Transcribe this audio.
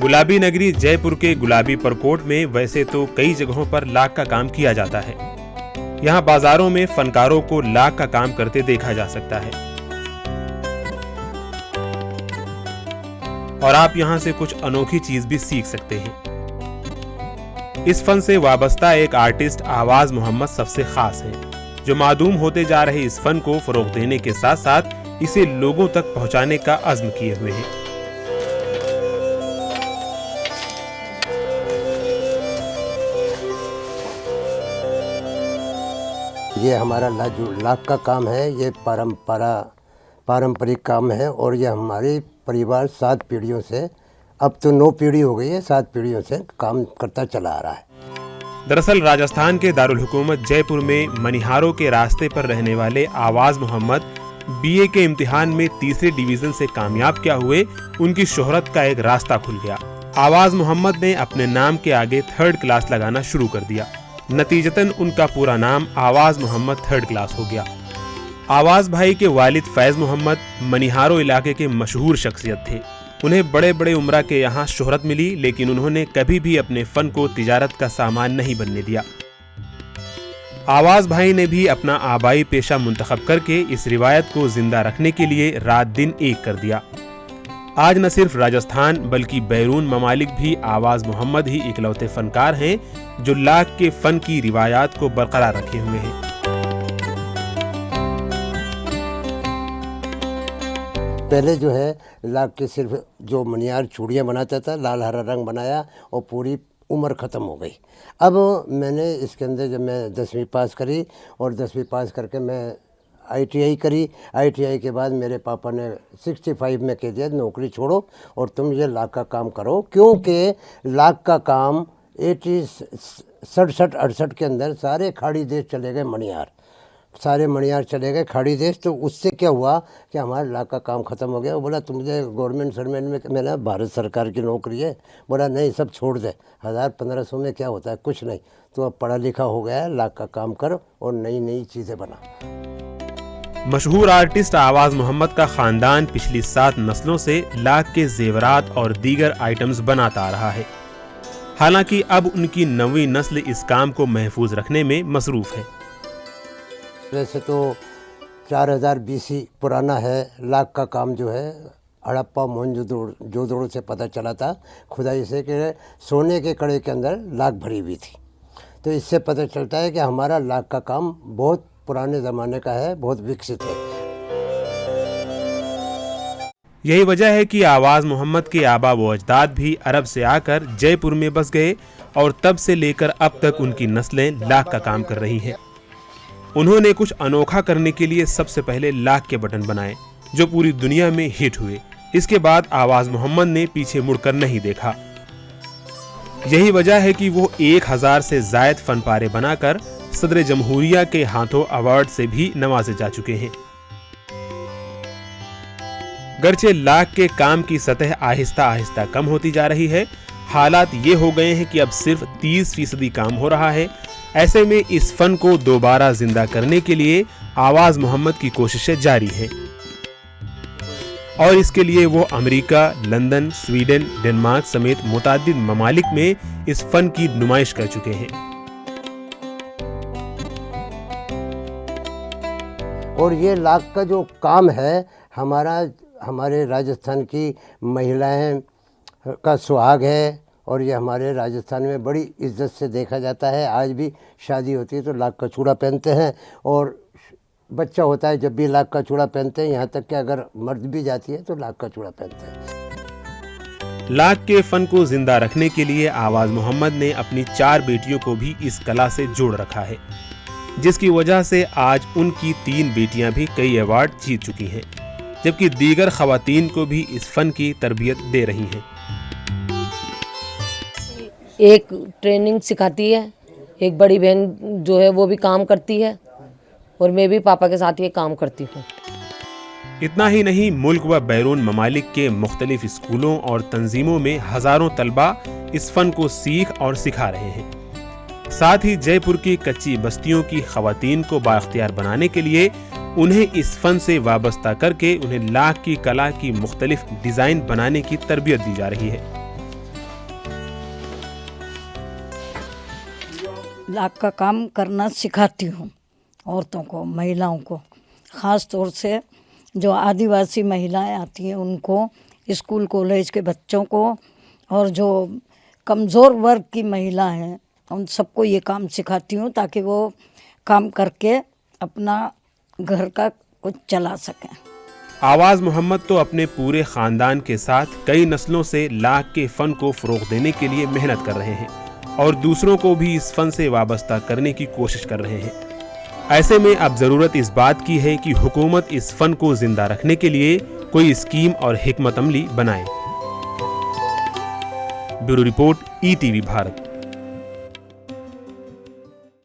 गुलाबी नगरी जयपुर के गुलाबी परकोट में वैसे तो कई जगहों पर लाख का काम किया जाता है। यहाँ बाजारों में फनकारों को लाख का काम करते देखा जा सकता है और आप यहाँ से कुछ अनोखी चीज भी सीख सकते हैं। इस फन से वाबस्ता एक आर्टिस्ट आवाज मोहम्मद सबसे खास है, जो मादूम होते जा रहे इस फन को फरोग देने के साथ साथ इसे लोगों तक पहुंचाने का अज़्म किए हुए हैं। ये हमारा जो लाख का काम है, ये पारंपरिक काम है और ये हमारे परिवार 7 पीढ़ियों से, अब तो 9 पीढ़ी हो गई है, 7 पीढ़ियों से काम करता चला आ रहा है। दरअसल राजस्थान के दारुल हुकूमत जयपुर में मनिहारों के रास्ते पर रहने वाले आवाज मोहम्मद बीए के इम्तिहान में तीसरे डिवीजन से कामयाब क्या हुए, उनकी शोहरत का एक रास्ता खुल गया। आवाज मोहम्मद ने अपने नाम के आगे 3rd क्लास लगाना शुरू कर दिया। नतीजतन उनका पूरा नाम आवाज मोहम्मद 3rd क्लास हो गया। आवाज भाई के वालिद फैज मोहम्मद मनिहारो इलाके के मशहूर शख्सियत थे। उन्हें बड़े बड़े उम्रा के यहाँ शोहरत मिली, लेकिन उन्होंने कभी भी अपने फन को तिजारत का सामान नहीं बनने दिया। आवाज भाई ने भी अपना आबाई पेशा मुंतखब करके इस रिवायत को जिंदा रखने के लिए रात दिन एक कर दिया। आज न सिर्फ राजस्थान बल्कि बैरून ममालिक भी आवाज मोहम्मद ही इकलौते फनकार हैं जो लाख के फन की रिवायात को बरकरार रखे हुए हैं। पहले जो है लाख के सिर्फ जो मनियार चूड़ियाँ बनाता था, लाल हरा रंग बनाया और पूरी उम्र ख़त्म हो गई। अब मैंने इसके अंदर जब मैं 10वीं पास करी और 10वीं पास करके मैं ITI करी। ITI के बाद मेरे पापा ने 65 में कह दिया नौकरी छोड़ो और तुम ये लाख का काम करो, क्योंकि लाख का काम 67-68 के अंदर सारे खाड़ी देश चले गए, सारे मणियार चले गए खाड़ी देश। तो उससे क्या हुआ कि हमारे लाख का काम ख़त्म हो गया। वो बोला तुझे गवर्नमेंट सर्वेंट में, मैंने भारत सरकार की नौकरी है। बोला नहीं, सब छोड़ दे, 1000-1500 में क्या होता है, कुछ नहीं, तो अब पढ़ा लिखा हो गया है, लाख का काम कर और नई नई चीज़ें बना। मशहूर आर्टिस्ट आवाज मोहम्मद का खानदान पिछली 7 नस्लों से लाख के जेवरात और दीगर आइटम्स बनाता आ रहा है। हालांकि अब उनकी 9वीं नस्ल इस काम को महफूज रखने में मसरूफ है। वैसे तो 4000 BC पुराना है लाख का काम जो है। हड़प्पा मोहनजोदड़ो से पता चला था खुदाई से कि सोने के कड़े के अंदर लाख भरी हुई थी। तो इससे पता चलता है कि हमारा लाख का काम बहुत पुराने ज़माने का है, बहुत विकसित है। यही वजह है कि आवाज मोहम्मद के आबा व अजदाद भी अरब से आकर जयपुर में बस गए और तब से लेकर अब तक उनकी नस्लें लाख का काम कर रही हैं। उन्होंने कुछ अनोखा करने के लिए सबसे पहले लाख के बटन बनाए जो पूरी दुनिया में हिट हुए। इसके बाद आवाज मोहम्मद ने पीछे मुड़कर नहीं देखा। यही वजह है कि वो 1000 से जायद फनपारे बनाकर सदर जमहूरिया के हाथों अवार्ड से भी नवाजे जा चुके हैं। गर्चे लाख के काम की सतह आहिस्ता आहिस्ता कम होती जा रही है। हालात ये हो गए हैं कि अब सिर्फ 30% काम हो रहा है। ऐसे में इस फन को दोबारा जिंदा करने के लिए आवाज मोहम्मद की कोशिशें जारी है और इसके लिए वो अमेरिका, लंदन, स्वीडन, डेनमार्क समेत मुतादिद ममालिक में इस फन की नुमाइश कर चुके हैं। और ये लाख का जो काम है हमारे राजस्थान की महिलाएं का सुहाग है और ये हमारे राजस्थान में बड़ी इज्जत से देखा जाता है। आज भी शादी होती है तो लाख का चूड़ा पहनते हैं और बच्चा होता है जब भी लाख का चूड़ा पहनते हैं। यहाँ तक कि अगर मर्द भी जाती है तो लाख का चूड़ा पहनते हैं। लाख के फन को जिंदा रखने के लिए आवाज मोहम्मद ने अपनी 4 बेटियों को भी इस कला से जोड़ रखा है, जिसकी वजह से आज उनकी 3 बेटियां भी कई अवार्ड जीत चुकी हैं, जबकि दीगर खवातीन को भी इस फन की तरबियत दे रही हैं। एक ट्रेनिंग सिखाती है, एक बड़ी बहन जो है वो भी काम करती है और मैं भी पापा के साथ ये काम करती हूँ। इतना ही नहीं, मुल्क व बैरून ममालिक के मुख्तलिफ स्कूलों और तंजीमों में हजारों तलबा इस फन को सीख और सिखा रहे हैं। साथ ही जयपुर की कच्ची बस्तियों की खवातीन को बाख्तियार बनाने के लिए उन्हें इस फन से वाबस्ता करके उन्हें लाख की कला की मुख्तलिफ डिजाइन बनाने की तरबियत दी जा रही है। लाख का काम करना सिखाती हूँ औरतों को, महिलाओं को। ख़ास तौर से जो आदिवासी महिलाएं आती हैं उनको, स्कूल कॉलेज के बच्चों को, और जो कमज़ोर वर्ग की महिला हैं उन सबको ये काम सिखाती हूँ ताकि वो काम करके अपना घर का कुछ चला सकें। आवाज़ मोहम्मद तो अपने पूरे ख़ानदान के साथ कई नस्लों से लाख के फ़न को फ़रोग़ देने के लिए मेहनत कर रहे हैं और दूसरों को भी इस फ़न से वाबस्ता करने की कोशिश कर रहे हैं। ऐसे में अब ज़रूरत इस बात की है कि हुकूमत इस फ़न को ज़िंदा रखने के लिए कोई स्कीम और हिकमत अमली बनाए। Bureau report, ETV Bharat.